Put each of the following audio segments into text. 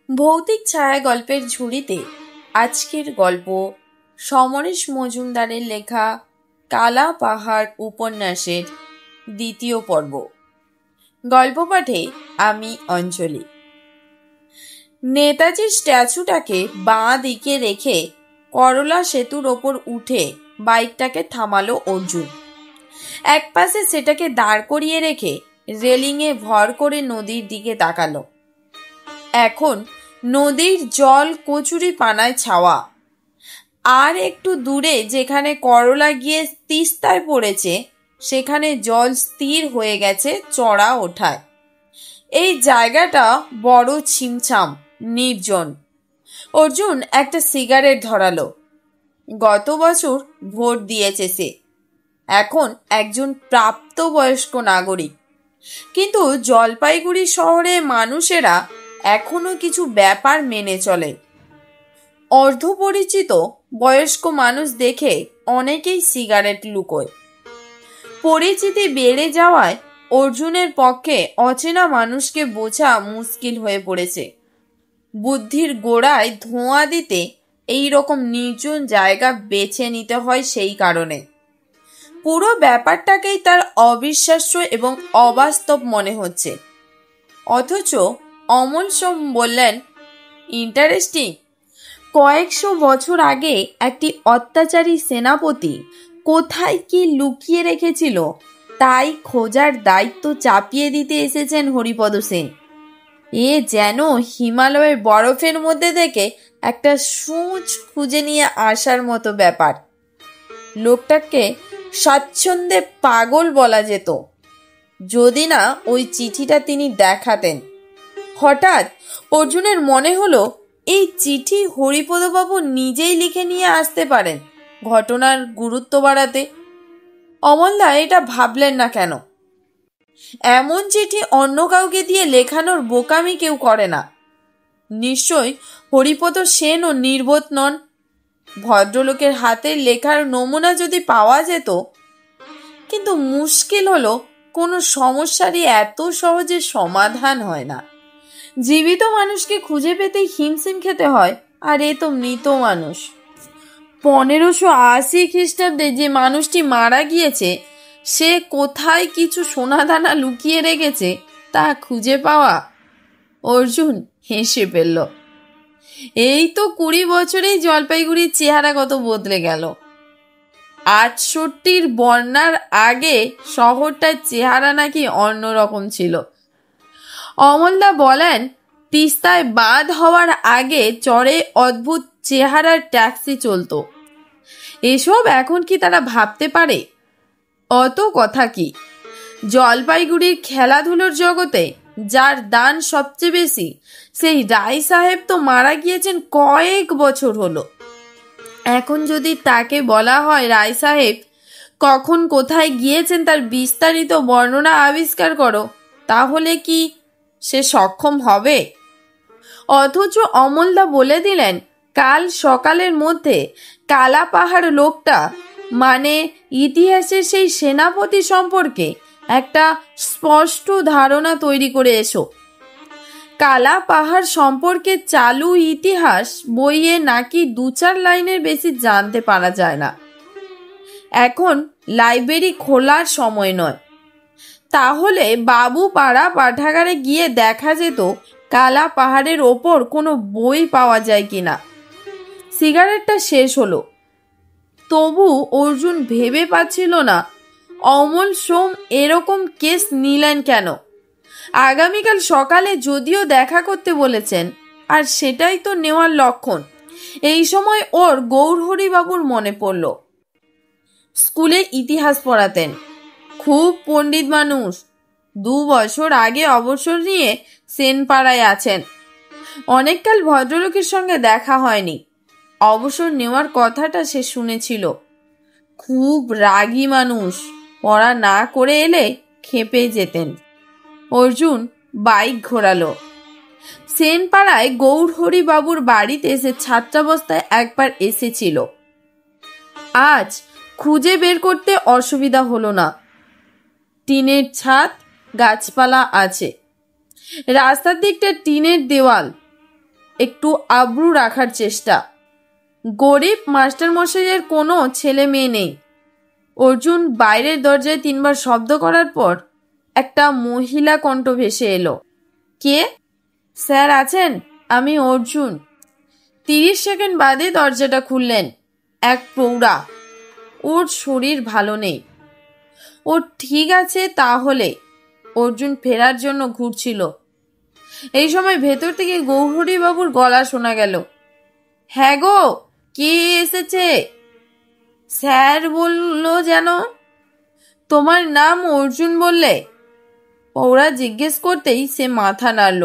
ভৌতিক ছায়া গল্পের ঝুড়িতে আজকের গল্প সমরেশ মজুমদারের লেখা কালা পাহাড় উপন্যাসের দ্বিতীয় পর্ব। গল্প পাঠে আমি অঞ্জলি। নেতাজির স্ট্যাচুটাকে বাঁ দিকে রেখে করলা সেতুর ওপর উঠে বাইকটাকে থামালো অর্জুন। এক পাশে সেটাকে দাঁড় করিয়ে রেখে রেলিংয়ে ভর করে নদীর দিকে তাকালো। এখন নদীর জল কচুরি পানায় ছাওয়া। আর একটু দূরে যেখানে করলা গিয়ে তিস্তায় পড়েছে সেখানে জল স্থির হয়ে গেছে চড়া ওঠায়। এই জায়গাটা বড় ছিমছাম, নির্জন। অর্জুন একটা সিগারেট ধরালো। গত বছর ভোট দিয়েছে সে, এখন একজন প্রাপ্তবয়স্ক নাগরিক। কিন্তু জলপাইগুড়ি শহরে মানুষেরা এখনো কিছু ব্যাপার মেনে চলে। অর্ধপরিচিত বয়স্ক মানুষ দেখে অনেকেই সিগারেট লুকোয়। পরিচিতি বেড়ে যাওয়ায় অর্জুনের পক্ষে অচেনা মানুষকে বোঝা মুশকিল হয়ে পড়েছে। বুদ্ধির গোড়ায় ধোঁয়া দিতে এই রকম নির্জন জায়গা বেছে নিতে হয় সেই কারণে। পুরো ব্যাপারটাকেই তার অবিশ্বাস্য এবং অবাস্তব মনে হচ্ছে। অথচ অমল সোম বললেন, ইন্টারেস্টিং। কয়েকশো বছর আগে একটি অত্যাচারী সেনাপতি কোথায় কি লুকিয়ে রেখেছিল তাই খোঁজার দায়িত্ব চাপিয়ে দিতে এসেছেন হরিপদ সেন। এ যেন হিমালয়ের বরফের মধ্যে থেকে একটা সূঁচ খুঁজে নিয়ে আসার মতো ব্যাপার। লোকটাকে স্বাচ্ছন্দ্যে পাগল বলা যেত যদি না ওই চিঠিটা তিনি দেখাতেন। হঠাৎ অর্জুনের মনে হলো এই চিঠি হরিপদবাবু নিজেই লিখে নিয়ে আসতে পারেন ঘটনার গুরুত্ব বাড়াতে। অমলদা এটা ভাবলেন না কেন? এমন চিঠি অন্য কাউকে দিয়ে লেখানোর বোকামি কেউ করে না। নিশ্চয় হরিপদ সেনও নির্বোধ নন। ভদ্রলোকের হাতের লেখার নমুনা যদি পাওয়া যেত। কিন্তু মুশকিল হলো কোনো সমস্যারই এত সহজে সমাধান হয় না। জীবিত মানুষকে খুঁজে পেতেই হিমশিম খেতে হয়, আর এ তো মৃত মানুষ। 1580 খ্রিস্টাব্দে যে মানুষটি মারা গিয়েছে সে কোথায় কিছু সোনাদানা লুকিয়ে রেখেছে তা খুঁজে পাওয়া। অর্জুন হেসে ফেলল। এই তো 20 বছরেই জলপাইগুড়ির চেহারা কত বদলে গেল। 68 বন্যার আগে শহরটার চেহারা নাকি অন্যরকম ছিল। অমলদা বলেন, তিস্তায় বাঁধ হওয়ার আগে চরে অদ্ভুত চেহারার ট্যাক্সি চলতো। এসব এখন কি তারা ভাবতে পারে? অত কথা কি, জলপাইগুড়ির খেলাধুলোর জগতে যার দান সবচেয়ে বেশি সেই রায় সাহেব তো মারা গিয়েছেন কয়েক বছর হলো। এখন যদি তাকে বলা হয় রায় সাহেব কখন কোথায় গিয়েছেন তার বিস্তারিত বর্ণনা আবিষ্কার করো, তাহলে কি সে সক্ষম হবে? অথচ অমলদা বলে দিলেন কাল সকালের মধ্যে কালা পাহাড় লোকটা মানে ইতিহাসের সেই সেনাপতি সম্পর্কে একটা স্পষ্ট ধারণা তৈরি করে এসো। কালা পাহাড় সম্পর্কে চালু ইতিহাস বইয়ে নাকি 2-4 লাইনের বেশি জানতে পারা যায় না। এখন লাইব্রেরি খোলার সময় নয়। তাহলে বাবু পাড়া পাঠাগারে গিয়ে দেখা যেত কালা পাহাড়ের ওপর কোনো বই পাওয়া যায় কিনা। সিগারেটটা শেষ হলো। তবু অর্জুন ভেবে পাচ্ছিল না অমল সোম এরকম কেস নিলেন কেন। আগামীকাল সকালে যদিও দেখা করতে বলেছেন, আর সেটাই তো নেওয়ার লক্ষণ। এই সময় ওর গৌরহরিবাবুর মনে পড়ল। স্কুলে ইতিহাস পড়াতেন, খুব পণ্ডিত মানুষ। 2 বছর আগে অবসর নিয়ে সেনপাড়ায় আছেন। অনেককাল ভদ্রলোকের সঙ্গে দেখা হয়নি। অবসর নেওয়ার কথাটা সে শুনেছিল। খুব রাগী মানুষ, পড়া না করে এলে খেপে যেতেন। অর্জুন বাইক ঘোরালো। সেনপাড়ায় গৌরহরিবাবুর বাড়িতে সে ছাত্রাবস্থায় একবার এসেছিল। আজ খুঁজে বের করতে অসুবিধা হলো না। টিনের ছাদ, গাছপালা আছে। রাস্তার দিকটা টিনের দেওয়াল। একটু আব্রু রাখার চেষ্টা। গরিব মাস্টারমশাইয়ের কোনো ছেলে মেয়ে নেই। অর্জুন বাইরের দরজায় 3বার শব্দ করার পর একটা মহিলা কণ্ঠ ভেসে এলো। কে? স্যার আছেন, আমি অর্জুন। 30 সেকেন্ড বাদে দরজাটা খুললেন এক প্রৌঢ়া। ওর শরীর ভালো নেই। ও ঠিক আছে তাহলে। অর্জুন ফেরার জন্য ঘুরছিল। এই সময় ভেতর থেকে গৌরহরি বাবুর গলা শোনা গেল। হ্যাঁ গো, কে এসেছে? স্যার বলল যেন। তোমার নাম অর্জুন বললে? ওরা জিজ্ঞেস করতেই সে মাথা নাড়ল।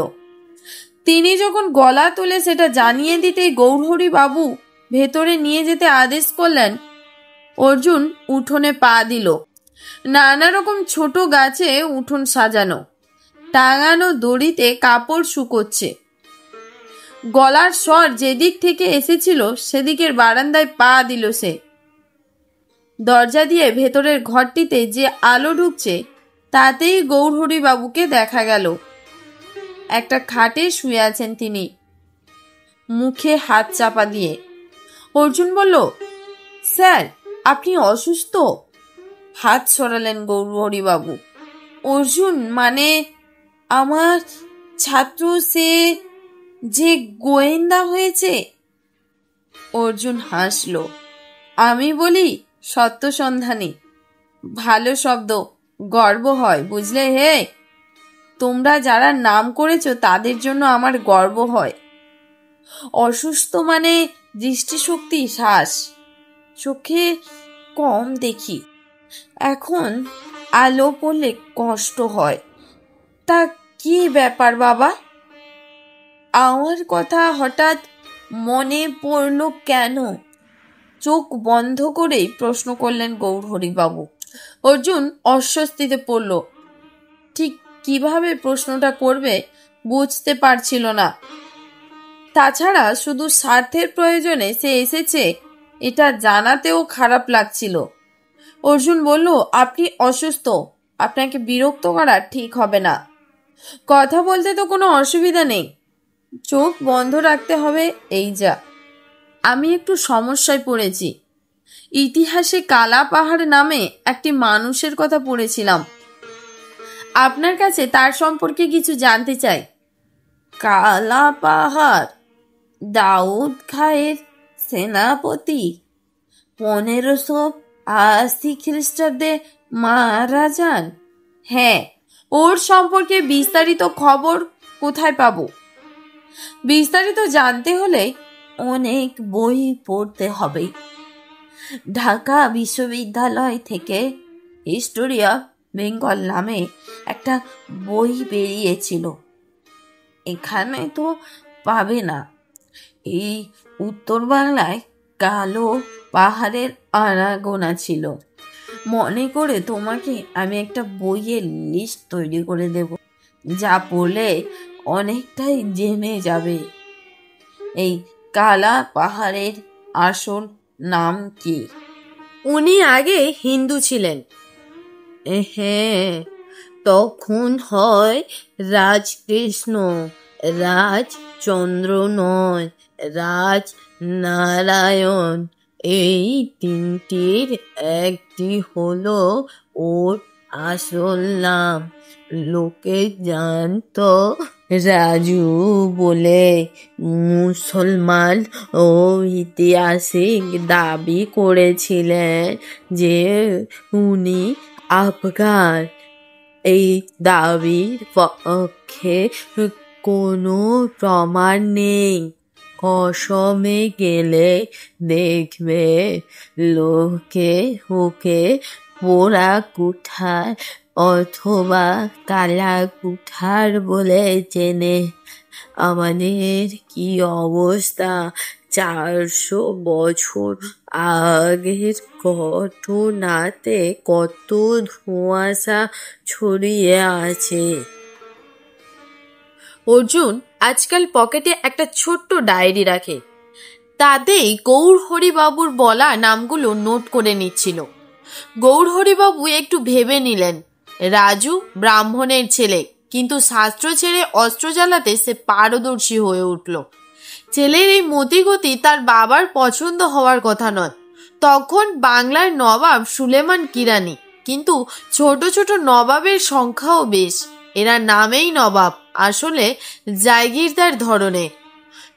তিনি যখন গলা তুলে সেটা জানিয়ে দিতেই গৌরহরি বাবু ভেতরে নিয়ে যেতে আদেশ করলেন। অর্জুন উঠোনে পা দিল। নানা রকম ছোট গাছে উঠোন সাজানো, টাঙানো দড়িতে কাপড় শুকোচ্ছে। গলার স্বর যেদিক থেকে এসেছিল সেদিকের বারান্দায় পা দিল সে। দরজা দিয়ে ভেতরের ঘরটিতে যে আলো ঢুকছে তাতেই গৌরহরি বাবুকে দেখা গেল। একটা খাটে শুয়ে আছেন তিনি, মুখে হাত চাপা দিয়ে। অর্জুন বলল, স্যার আপনি অসুস্থ? হাত সরালেন গৌরহরি বাবু। অর্জুন মানে আমার ছাত্র, সে যে গোয়েন্দা হয়েছে। অর্জুন হাসল। আমি বলি সত্যসন্ধানী। ভালো শব্দ, গর্ব হয় বুঝলে হে। তোমরা যারা নাম করেছো তাদের জন্য আমার গর্ব হয়। অসুস্থ মানে দৃষ্টিশক্তি হ্রাস, চোখে কম দেখি, এখন আলো পড়লে কষ্ট হয়। তা কি ব্যাপার বাবা? আমার কথা হঠাৎ মনে পড়ল কেন? চোখ বন্ধ করেই প্রশ্ন করলেন গৌরহরি বাবু। অর্জুন অস্বস্তিতে পড়ল। ঠিক কিভাবে প্রশ্নটা করবে বুঝতে পারছিল না। তাছাড়া শুধু স্বার্থের প্রয়োজনে সে এসেছে এটা জানাতেও খারাপ লাগছিল। অর্জুন বলল, আপনি অসুস্থ, আপনাকে বিরক্ত করা ঠিক হবে না। কথা বলতে তো কোনো অসুবিধা নেই, চোখ বন্ধ রাখতে হবে এই যা। আমি একটু সমস্যায় পড়েছি। ইতিহাসে কালা পাহাড় নামে একটি মানুষের কথা পড়েছিলাম। আপনার কাছে তার সম্পর্কে কিছু জানতে চাই। কালা পাহাড়? দাউদ খায়ের সেনাপতি 1580 খ্রিস্টাব্দে মারা যান? হ্যাঁ। ওর সম্পর্কে বিস্তারিত খবর কোথায় পাবো? বিস্তারিত জানতে হলে অনেক বই পড়তে হবে। ঢাকা বিশ্ববিদ্যালয় থেকে হিস্টোরি অফ বেঙ্গল নামে একটা বই বেরিয়েছিল, এখানে তো পাবে না। এই উত্তর বাংলায় কালো পাহাড়ের আনাগোনা ছিল। মনে করে তোমাকে আমি একটা বইয়ের লিস্ট তৈরি করে দেব, যা পড়লে অনেকটাই জেনে যাবে। এই কালা পাহাড়ের আসল নাম কি? উনি আগে হিন্দু ছিলেন। হ্যাঁ, তখন হয় রাজকৃষ্ণ, রাজচন্দ্র নয়, রাজনারায়ণ। এই তিনটির একটি হলো ওর আসল নাম। লোকে জানতো রাজু বলে। মুসলমান ও ঐতিহাসিক দাবি করেছিলেন যে উনি আফগান। এই দাবির পক্ষে কোনো প্রমাণ নেই। কসমে গেলে দেখবে লোকে ওকে পোড়া কুঠার অথবা কালা কুঠার বলে চেনে। আমাদের কি অবস্থা 400 বছর আগের ঘটনাতে কত ধোঁয়াশা ছড়িয়ে আছে। অর্জুন আজকাল পকেটে একটা ছোট্ট ডায়েরি রাখে, তাতেই গৌরহরিবাবুর বলা নামগুলো নোট করে নিচ্ছিল। গৌরহরিবাবু একটু ভেবে নিলেন, রাজু ব্রাহ্মণের ছেলে, কিন্তু শাস্ত্র ছেড়ে অস্ত্র চালাতে সে পারদর্শী হয়ে উঠল। ছেলের এই মতিগতি তার বাবার পছন্দ হওয়ার কথা নয়। তখন বাংলার নবাব সুলেমান কিরানি, কিন্তু ছোট ছোট নবাবের সংখ্যাও বেশ। এরা নামেই নবাব, আসলে জায়গিরদার ধরনের।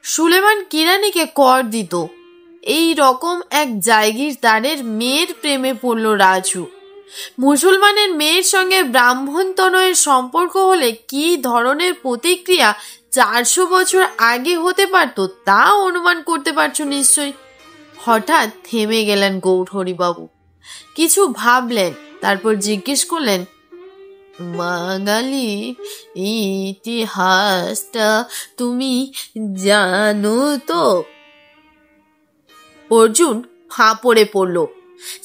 সুলেমান কিরানিকে কর দিত। এই রকম এক জায়গিরদারের মেয়ের প্রেমে পড়ল রাজু। মুসলমানের মেয়ের সঙ্গে ব্রাহ্মণ তনয়ের সম্পর্ক হলে কি ধরনের প্রতিক্রিয়া 400 বছর আগে হতে পারত তা অনুমান করতে পারছো নিশ্চয়ই। হঠাৎ থেমে গেলেন গৌরহরিবাবু, কিছু ভাবলেন, তারপর জিজ্ঞেস করলেন, বাঙালি ইতিহাসটা তুমি জানো তো? অর্জুন ফাঁপড়ে পড়ল।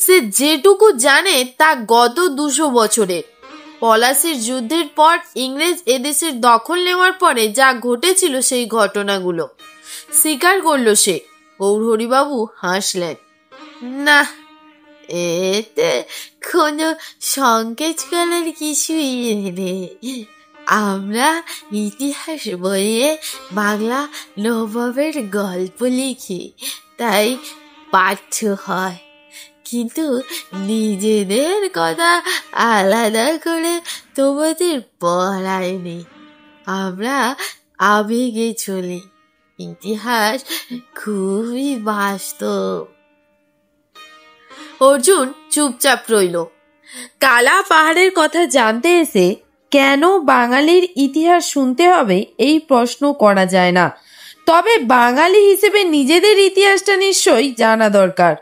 সে যেটুকু জানে তা গত 200 বছরের। পলাশির যুদ্ধের পর ইংরেজ এদেশের দখল নেওয়ার পরে যা ঘটেছিল সেই ঘটনাগুলো স্বীকার করল সে। গৌরহরিবাবু হাসলেন, না, এতে কোনো সংকেত করার কিছুই নেই। আমরা ইতিহাস বইয়ে বাংলা নবাবের গল্প লিখি, তাই পাঠ্য হয়, কিন্তু নিজেদের কথা আলাদা করে তোমাদের পড়ায়নি। আমরা আবেগে চলি, ইতিহাস খুবই বাস্তব। অর্জুন চুপচাপ রইল। কালা পাহাড়ের কথা জানতে এসে কেন বাঙালির ইতিহাস শুনতে হবে এই প্রশ্ন করা যায় না, তবে বাঙালি হিসেবে নিজেদের ইতিহাসটা নিশ্চয়ই জানা দরকার।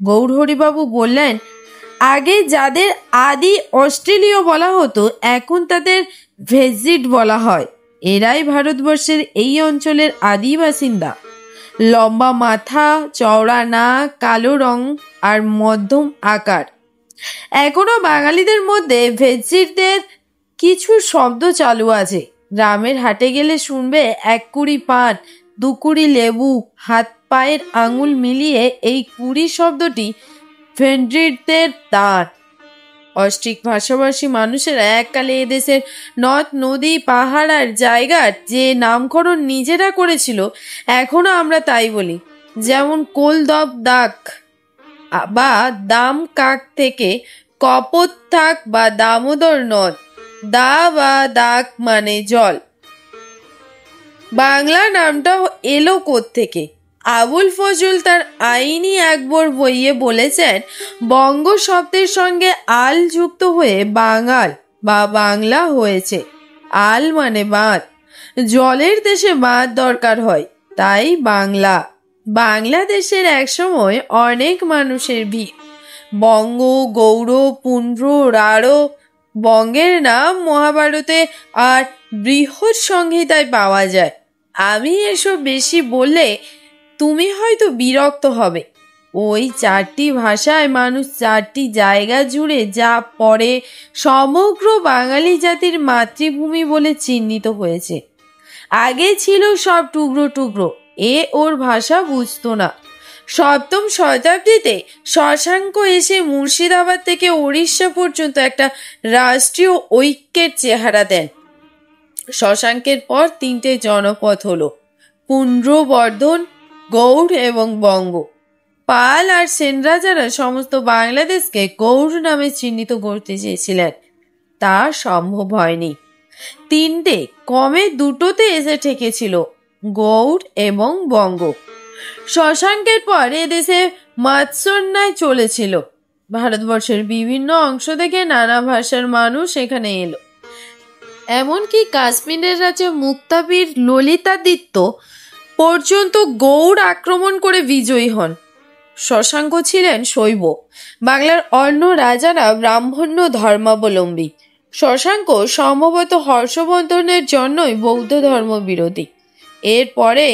গৌরহরিবাবু বললেন, আগে যাদের আদি অস্ট্রেলীয় বলা হতো এখন তাদের ভেজিট বলা হয়। এরাই ভারতবর্ষের এই অঞ্চলের আদি বাসিন্দা। লম্বা মাথা, চওড়া নাক, কালো রং আর মধ্যম আকার। এখনো বাঙালিদের মধ্যে ভেজিটদের কিছু শব্দ চালু আছে। গ্রামের হাটে গেলে শুনবে 1 কুড়ি পান, 2 কুড়ি লেবু, হাত পায়ের আঙুল মিলিয়ে এই কুড়ি শব্দটি ভেজিটদের দাঁত। অস্ট্রিক ভাষাভাষী মানুষেরা এককালে এদেশের নদ নদী পাহাড় আর জায়গার যে নামকরণ নিজেরা করেছিল এখনো আমরা তাই বলি। যেমন কোলদব দাক বা দাম কাক থেকে কপত থাক বা দামোদর নদ, দা বা দাক মানে জল। বাংলা নামটা এলো থেকে? আবুল ফজল তার আইনি আকবর বইয়ে বলেছেন, বঙ্গ শব্দের সঙ্গে আল যুক্ত হয়ে বাঙাল বা বাংলা হয়েছে। আল মানে বাঁধ, জলের দেশে বাঁধ দরকার হয়, তাই বাংলা। বাংলাদেশের একসময় অনেক মানুষের ভিড়। বঙ্গ, গৌড়, পুন্ড্র, রাঢ়। বঙ্গের নাম মহাভারতে আর বৃহৎ সংহিতায় পাওয়া যায়। আমি এসব বেশি বললে তুমি হয়তো বিরক্ত হবে। ওই 4টি ভাষায় মানুষ 4টি জায়গা জুড়ে যা পড়ে সমগ্র বাঙালি জাতির মাতৃভূমি বলে চিহ্নিত হয়েছে। আগে ছিল সব টুকরো টুকরো, ওর ভাষা বুঝতো না। 7ম শতাব্দীতে শশাঙ্ক এসে মুর্শিদাবাদ থেকে উড়িষ্যা পর্যন্ত একটা রাষ্ট্রীয় ঐক্যের চেহারা দেন। শশাঙ্কের পর 3টে জনপদ হলো পুন্ড্র, বর্ধন, গৌড় এবং বঙ্গ। পাল আর সেন রাজারা সমস্ত বাংলাদেশকে গৌড় নামে চিহ্নিত করতে চেয়েছিলেন, তা সম্ভব হয়নি। 3টে কমে 2টোতে এসে ঠেকেছিল, গৌড় এবং বঙ্গ। শশাঙ্কের পর এদেশে মাৎসন্যায় চলেছিল। ভারতবর্ষের বিভিন্ন অংশ থেকে নানা ভাষার মানুষ এখানে এলো। এমনকি কাশ্মীরের রাজা মুক্তাবীর ললিতাদিত্য পর্যন্ত গৌড় আক্রমণ করে বিজয়ী হন। শশাঙ্ক ছিলেন শৈব, বাংলার অন্য রাজারা ব্রাহ্মণ্য ধর্মাবলম্বী। শশাঙ্ক সম্ভবত হর্ষবর্ধনের জন্যই বৌদ্ধ ধর্ম বিরোধী। এরপরে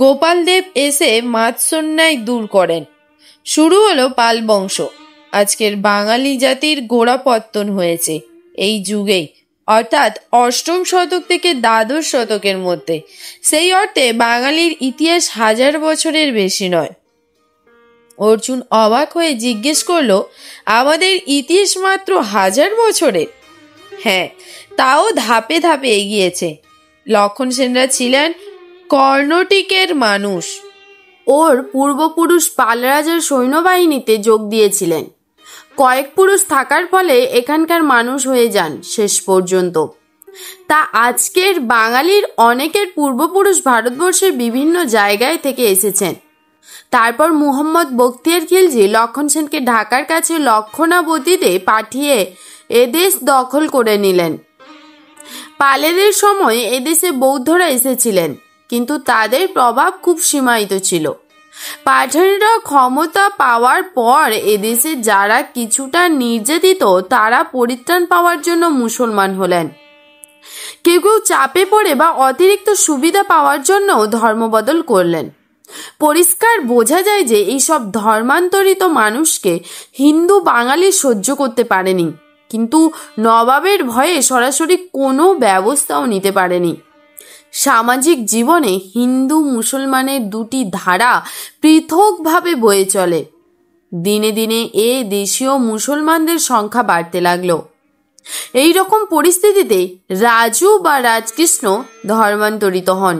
গোপালদেব এসে মাৎসন্যায় দূর করেন। শুরু হলো পাল বংশ। আজকের বাঙালি জাতির গোড়াপত্তন হয়েছে এই যুগেই, অর্থাৎ 8ম শতক থেকে দ্বাদশ শতকের মধ্যে। সেই অর্থে বাঙালির ইতিহাস 1000 বছরের বেশি নয়। অর্জুন অবাক হয়ে জিজ্ঞেস করলো, আমাদের ইতিহাস মাত্র 1000 বছরের? হ্যাঁ, তাও ধাপে ধাপে এগিয়েছে। লক্ষণ সেনরা ছিলেন কর্ণাটকের মানুষ। ওর পূর্বপুরুষ পাল রাজার সৈন্যবাহিনীতে যোগ দিয়েছিলেন। কয়েক পুরুষ থাকার ফলে এখানকার মানুষ হয়ে যান শেষ পর্যন্ত। তা আজকের বাঙালির অনেকের পূর্বপুরুষ ভারতবর্ষের বিভিন্ন জায়গায় থেকে এসেছেন। তারপর মুহাম্মদ বখতিয়ার খিলজি লক্ষণ সেনকে ঢাকার কাছে লক্ষণাবতীতে পাঠিয়ে এদেশ দখল করে নিলেন। পালেদের সময় এদেশে বৌদ্ধরা এসেছিলেন, কিন্তু তাদের প্রভাব খুব সীমায়িত ছিল। পাঠানরা ক্ষমতা পাওয়ার পর এদেশে যারা কিছুটা নির্যাতিত তারা পরিত্রাণ পাওয়ার জন্য মুসলমান হলেন। কেউ কেউ চাপে পড়ে বা অতিরিক্ত সুবিধা পাওয়ার জন্য ধর্মবদল করলেন। পরিষ্কার বোঝা যায় যে এইসব ধর্মান্তরিত মানুষকে হিন্দু বাঙালি সহ্য করতে পারেনি, কিন্তু নবাবের ভয়ে সরাসরি কোনো ব্যবস্থাও নিতে পারেনি। সামাজিক জীবনে হিন্দু মুসলমানের দুটি ধারা পৃথকভাবে বয়ে চলে। দিনে দিনে এ দেশীয় মুসলমানদের সংখ্যা বাড়তে লাগলো। এই রকম পরিস্থিতিতে রাজু বা রাজকৃষ্ণ ধর্মান্তরিত হন।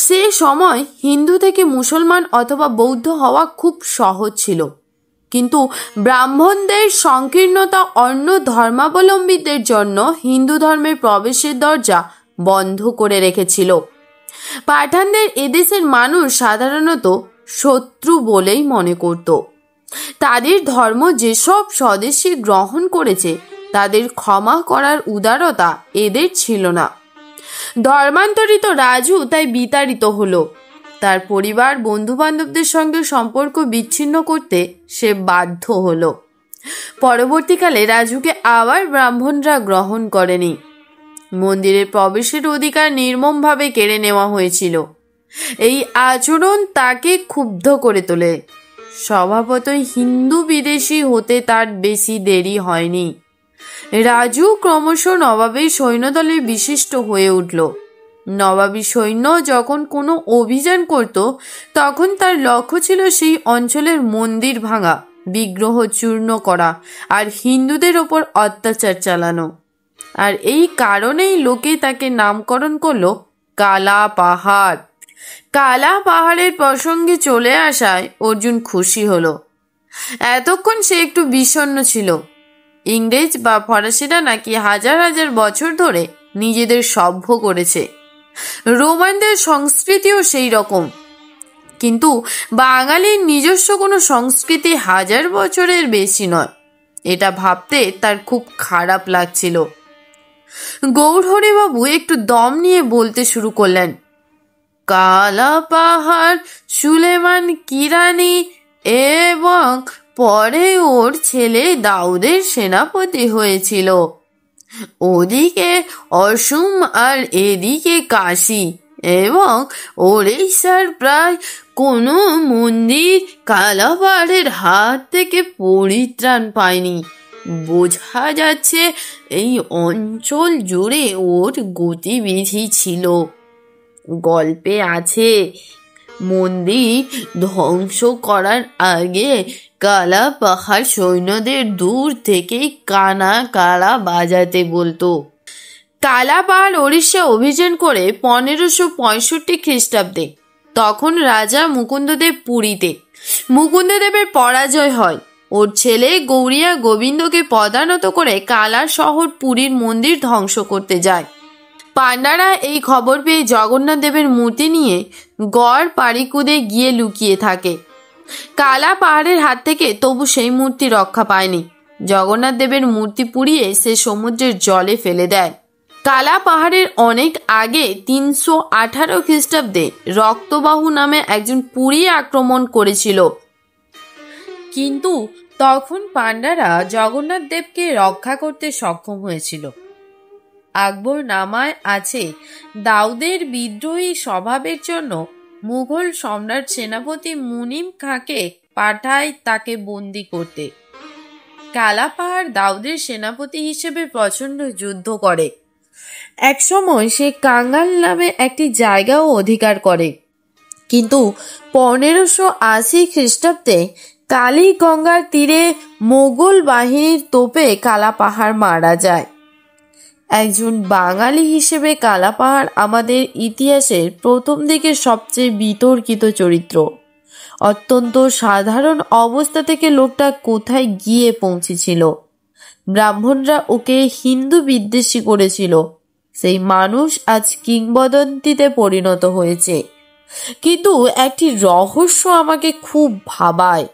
সে সময় হিন্দু থেকে মুসলমান অথবা বৌদ্ধ হওয়া খুব সহজ ছিল, কিন্তু ব্রাহ্মণদের সংকীর্ণতা অন্য ধর্মাবলম্বীদের জন্য হিন্দু ধর্মের প্রবেশের দরজা বন্ধ করে রেখেছিল। পাঠানদের এদেশের মানুষ সাধারণত শত্রু বলেই মনে করত। তাদের ধর্ম যেসব স্বদেশী গ্রহণ করেছে তাদের ক্ষমা করার উদারতা এদের ছিল না। ধর্মান্তরিত রাজু তাই বিতাড়িত হলো। তার পরিবার বন্ধু বান্ধবদের সঙ্গে সম্পর্ক বিচ্ছিন্ন করতে সে বাধ্য হলো। পরবর্তীকালে রাজুকে আবার ব্রাহ্মণরা গ্রহণ করেনি। মন্দিরে প্রবেশের অধিকার নির্মমভাবে কেড়ে নেওয়া হয়েছিল। এই আচরণ তাকে ক্ষুব্ধ করে তোলে। স্বভাবতই হিন্দু বিদেশি হতে তার বেশি দেরি হয়নি। রাজু ক্রমশ নবাবের সৈন্যদলের বিশিষ্ট হয়ে উঠল। নবাবী সৈন্য যখন কোনো অভিযান করত তখন তার লক্ষ্য ছিল সেই অঞ্চলের মন্দির ভাঙা, বিগ্রহ চূর্ণ করা আর হিন্দুদের ওপর অত্যাচার চালানো। আর এই কারণেই লোকে তাকে নামকরণ করলো কালা পাহাড়। কালা পাহাড়ের প্রসঙ্গে চলে আসায় অর্জুন খুশি হলো। এতক্ষণ সে একটু বিষণ্ণ ছিল। ইংরেজ বা ফরাসিরা নাকি হাজার হাজার বছর ধরে নিজেদের সভ্য করেছে। রোমানদের সংস্কৃতিও সেই রকম, কিন্তু বাঙালির নিজস্ব কোনো সংস্কৃতি হাজার বছরের বেশি নয়। এটা ভাবতে তার খুব খারাপ লাগছিল। গৌরহরিবাবু একটু দম নিয়ে বলতে শুরু করলেন, কালা পাহাড় সুলেমান কিরানি এবং পরে ওর ছেলে দাউদের সেনাপতি হয়েছিল। ওদিকে অসম আর এদিকে কাশী এবং ওড়িশার প্রায় কোনো মন্দির কালা পাহাড়ের হাত থেকে পরিত্রাণ পায়নি। বোঝা যাচ্ছে এই অঞ্চল জুড়ে ওর গতিবিধি ছিল। গল্পে আছে মন্দির ধ্বংস করার আগে কালা পাহাড় সৈন্যদের দূর থেকেই কানা কালা বাজাতে বলতো। কালা পাহাড় ওড়িশা অভিযান করে 1565 খ্রিস্টাব্দে, তখন রাজা মুকুন্দদেব পুরীতে। মুকুন্দদেবের পরাজয় হয়। ওর ছেলে গৌরিয়া গোবিন্দকে পদানত করে কালা শহর পুরীর মন্দির ধ্বংস করতে যায়। পান্ডারা এই খবর পেয়ে জগন্নাথ দেবের মূর্তি নিয়ে গড় পাড়িকুদে গিয়ে লুকিয়ে থাকে। কালা পাহাড়ের হাত থেকে তবু সেই মূর্তি রক্ষা পায়নি। জগন্নাথ দেবের মূর্তি পুড়িয়ে সে সমুদ্রের জলে ফেলে দেয়। কালা পাহাড়ের অনেক আগে 318 খ্রিস্টাব্দে রক্তবাহু নামে একজন পুরী আক্রমণ করেছিল, কিন্তু তখন পান্ডারা জগন্নাথ দেবকে রক্ষা করতে সক্ষম হয়েছিল। আকবর নামায় আছে দাউদের বিদ্রোহী স্বভাবের জন্য মুঘল সম্রাট সেনাপতি মুনিম খাঁকে পাঠায় তাকে বন্দি করতে। কালা পাহাড় দাউদের সেনাপতি হিসেবে প্রচণ্ড যুদ্ধ করে। একসময় সে কাঙ্গাল নামে একটি জায়গাও অধিকার করে, কিন্তু 1580 খ্রিস্টাব্দে কালী গঙ্গার তীরে মোগল বাহিনীর তোপে কালা পাহাড় মারা যায়। একজন বাঙালি হিসেবে কালাপাহাড় আমাদের ইতিহাসের প্রথম দিকের সবচেয়ে বিতর্কিত চরিত্র। অত্যন্ত সাধারণ অবস্থা থেকে লোকটা কোথায় গিয়ে পৌঁছেছিল। ব্রাহ্মণরা ওকে হিন্দু বিদ্বেষী করেছিল। সেই মানুষ আজ কিংবদন্তিতে পরিণত হয়েছে। কিন্তু একটি রহস্য আমাকে খুব ভাবায়।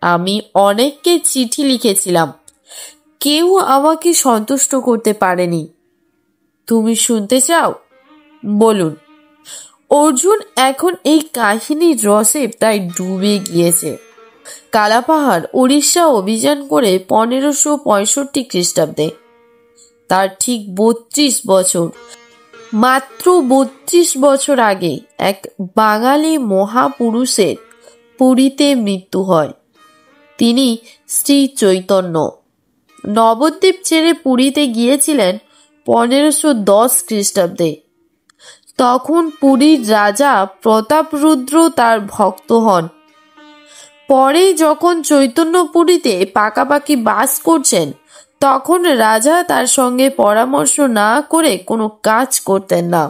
আমি অনেককে চিঠি লিখেছিলাম, কেউ আমাকে সন্তুষ্ট করতে পারেনি। তুমি শুনতে চাও? বলুন। অর্জুন এখন এই কাহিনীর রসে প্রায় ডুবে গিয়েছে। কালাপাহাড় উড়িষ্যা অভিযান করে 1565 খ্রিস্টাব্দে। তার ঠিক 32 বছর, মাত্র 32 বছর আগে এক বাঙালি মহাপুরুষের পুরীতে মৃত্যু হয়। তিনি শ্রী চৈতন্য। নবদ্বীপ ছেড়ে পুরীতে গিয়েছিলেন 1510 খ্রিস্টাব্দে। তখন পুরীর রাজা প্রতাপরুদ্র তার ভক্ত হন। পরে যখন চৈতন্য পুরীতে পাকাপাকি বাস করছেন, তখন রাজা তার সঙ্গে পরামর্শ না করে কোনো কাজ করতেন না।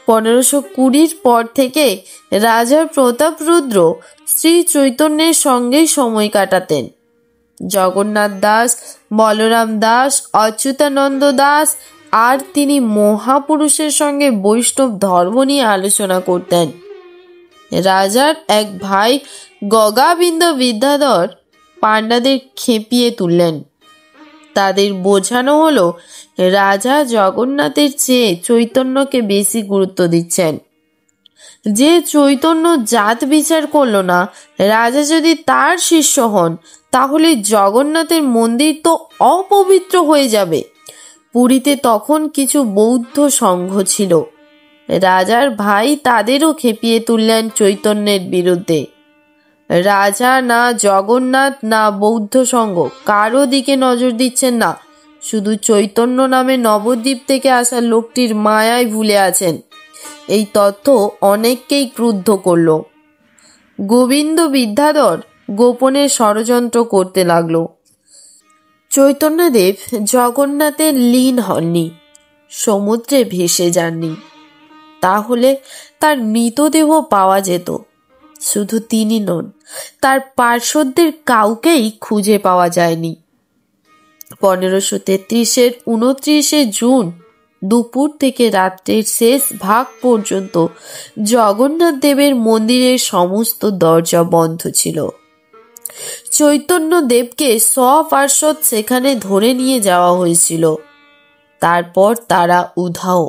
1520 পর থেকে রাজা প্রতাপরুদ্র শ্রী চৈতন্যের সঙ্গেই সময় কাটাতেন। জগন্নাথ দাস, বলরাম দাস, অচ্যুতানন্দ দাস আর তিনি মহাপুরুষের সঙ্গে বৈষ্ণব ধর্ম নিয়ে আলোচনা করতেন। রাজার এক ভাই গগাবিন্দ বিদ্যাধর পাণ্ডাদের খেপিয়ে তুললেন। তাদের বোঝানো হলো রাজা জগন্নাথের চেয়ে চৈতন্যকে বেশি গুরুত্ব দিচ্ছেন। যে চৈতন্য জাত বিচার করল না, রাজা যদি তার শিষ্য হন, তাহলে জগন্নাথের মন্দির তো অপবিত্র হয়ে যাবে। পুরীতে তখন কিছু বৌদ্ধ সংঘ ছিল। রাজার ভাই তাদেরও খেপিয়ে তুললেন চৈতন্যের বিরুদ্ধে। রাজা না জগন্নাথ না বৌদ্ধ সংঘ কারো দিকে নজর দিচ্ছেন না, শুধু চৈতন্য নামে নবদ্বীপ থেকে আসা লোকটির মায়ায় ভুলে আছেন। এই তথ্য অনেককেই ক্রুদ্ধ করল। গোবিন্দ বিদ্যাধর গোপনে ষড়যন্ত্র করতে লাগলো। চৈতন্যদেব জগন্নাথের লীন হননি, সমুদ্রে ভেসে যাননি। তাহলে তার মৃতদেহ পাওয়া যেত। শুধু তিনি নন, তার পার্শ্বদের কাউকেই খুঁজে পাওয়া যায়নি। 1533-এর 29 জুন দুপুর থেকে রাত্রের শেষ ভাগ পর্যন্ত জগন্নাথ দেবের মন্দিরের সমস্ত দরজা বন্ধ ছিল। চৈতন্য দেবকে সপার্ষদ সেখানে ধরে নিয়ে যাওয়া হয়েছিল। তারপর তারা উধাও।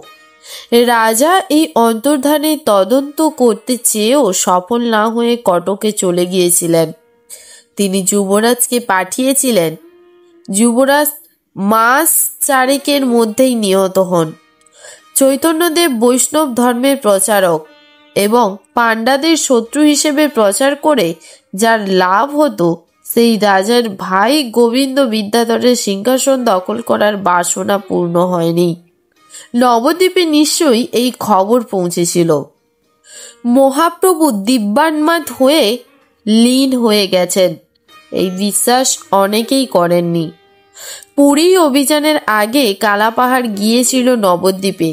রাজা এই অন্তর্ধানের তদন্ত করতে চেয়েও সফল না হয়ে কটকে চলে গিয়েছিলেন। তিনি যুবরাজকে পাঠিয়েছিলেন। যুবরাজ মাস 4 মধ্যেই নিহত হন। চৈতন্যদেব বৈষ্ণব ধর্মের প্রচারক এবং পাণ্ডাদের শত্রু হিসেবে প্রচার করে যার লাভ হতো, সেই রাজার ভাই গোবিন্দ বিদ্যাধরের সিংহাসন দখল করার বাসনা পূর্ণ হয়নি। নবদ্বীপে নিশ্চয়ই এই খবর পৌঁছেছিল। মহাপ্রভু দিব্যান্মাদ হয়ে লীন হয়ে গেছেন, এই বিশ্বাস অনেকেই করেননি। পুরী অভিযানের আগে কালাপাহাড় গিয়েছিল নবদ্বীপে।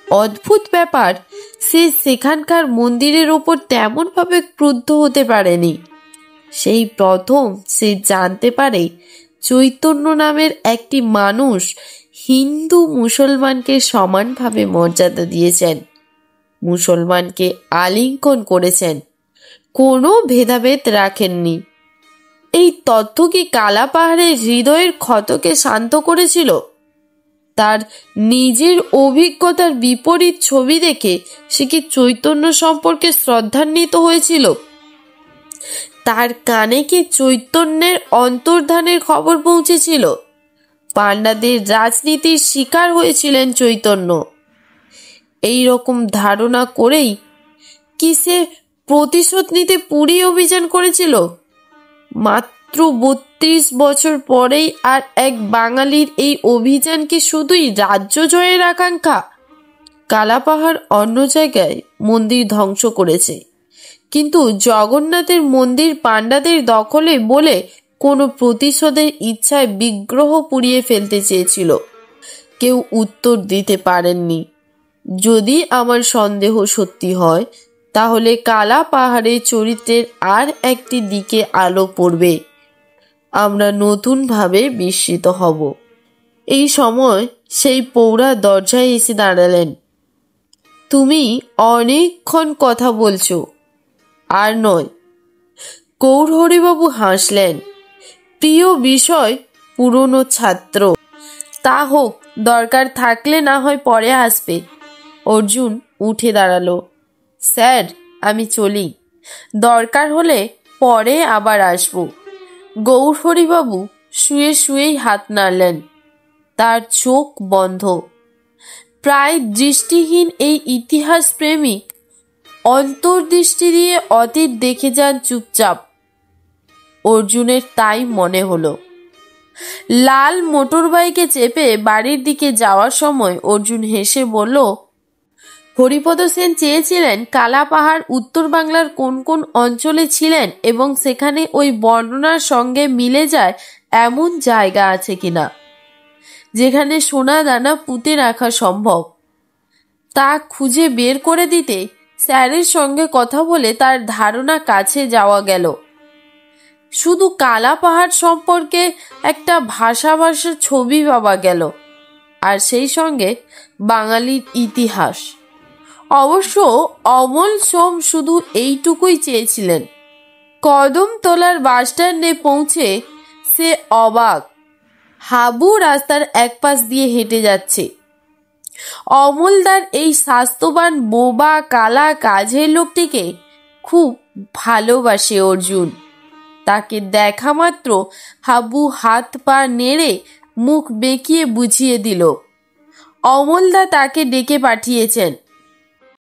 অদ্ভুত ব্যাপার, সে সেখানকার মন্দিরের ওপর তেমনভাবে ক্রুদ্ধ হতে পারেনি। সেই প্রথম সে জানতে পারে চৈতন্য নামের একটি মানুষ হিন্দু মুসলমানকে সমানভাবে মর্যাদা দিয়েছেন, মুসলমানকে আলিঙ্গন করেছেন, কোনো ভেদাভেদ রাখেননি। এই তথ্য কি কালাপাহাড়ের হৃদয়ের ক্ষতকে শান্ত করেছিল? তার নিজের অভিজ্ঞতার বিপরীত ছবি দেখে সে কি চৈতন্য সম্পর্কে শ্রদ্ধান্বিত হয়েছিল? তার কানে কি চৈতন্যের অন্তর্ধানের খবর পৌঁছেছিল? পাণ্ডাদের রাজনীতির শিকার হয়েছিলেন চৈতন্য। এই রকম ধারণা করেই কি সে প্রতিশোধ নিতে পুরী অভিযান করেছিল? মাত্র 32 বছর পরেই আর এক বাঙালির এই অভিযান কি শুধুই রাজ্য জয়ের আকাঙ্ক্ষা? কালাপাহাড় অন্য জায়গায় মন্দির ধ্বংস করেছে, কিন্তু জগন্নাথের মন্দির পাণ্ডাদের দখলে বলে কোনো প্রতিশোধের ইচ্ছায় বিগ্রহ পুড়িয়ে ফেলতে চেয়েছিল। কেউ উত্তর দিতে পারেননি। যদি আমার সন্দেহ সত্যি হয়, তাহলে কালা পাহাড়ের চরিত্রের আর একটি দিকে আলো পড়বে। আমরা নতুনভাবে বিস্মিত হব। এই সময় সেই প্রৌঢ়া দরজায় এসে দাঁড়ালেন। তুমি অনেকক্ষণ কথা বলছো। আর নয়। গৌরহরিবাবু হাসলেন। প্রিয় বিষয় পুরনো ছাত্র। তা হোক, দরকার থাকলে না হয় পরে আসবে। অর্জুন উঠে দাঁড়ালো। স্যার, আমি চলি। দরকার হলে পরে আবার আসব। গৌরহরিবাবু শুয়ে শুয়েই হাত নাড়লেন। তার চোখ বন্ধ। প্রায় দৃষ্টিহীন এই ইতিহাস প্রেমিক অন্তর্দৃষ্টি দিয়ে অতীত দেখে যান চুপচাপ। অর্জুনের তাই মনে হলো। লাল মোটর বাইকে চেপে বাড়ির দিকে যাওয়ার সময় অর্জুন হেসে বলল, হরিপদ সেন চেয়েছিলেন কালা পাহাড় উত্তর বাংলার কোন কোন অঞ্চলে ছিলেন এবং সেখানে ওই বর্ণনার সঙ্গে মিলে যায় এমন জায়গা আছে কিনা যেখানে সোনা দানা পুঁতে রাখা সম্ভব। তা খুঁজে বের করে দিতে স্যারের সঙ্গে কথা বলে তার ধারণা কাছে যাওয়া গেল। শুধু কালা পাহাড় সম্পর্কে একটা ভাষার ছবি পাওয়া গেল, আর সেই সঙ্গে বাঙালির ইতিহাস। অবশ্য অমল সোম শুধু এইটুকুই চেয়েছিলেন। কদমতলার বাসস্ট্যান্ডে পৌঁছে সে অবাক। হাবু রাস্তার একপাশ দিয়ে হেঁটে যাচ্ছে। অমলদার এই স্বাস্থ্যবান বোবা কালা কাজের লোকটিকে খুব ভালোবাসে অর্জুন। তাকে দেখা মাত্র হাবু হাত পা নেড়ে মুখ বেঁকিয়ে বুঝিয়ে দিল অমলদা তাকে ডেকে পাঠিয়েছেন।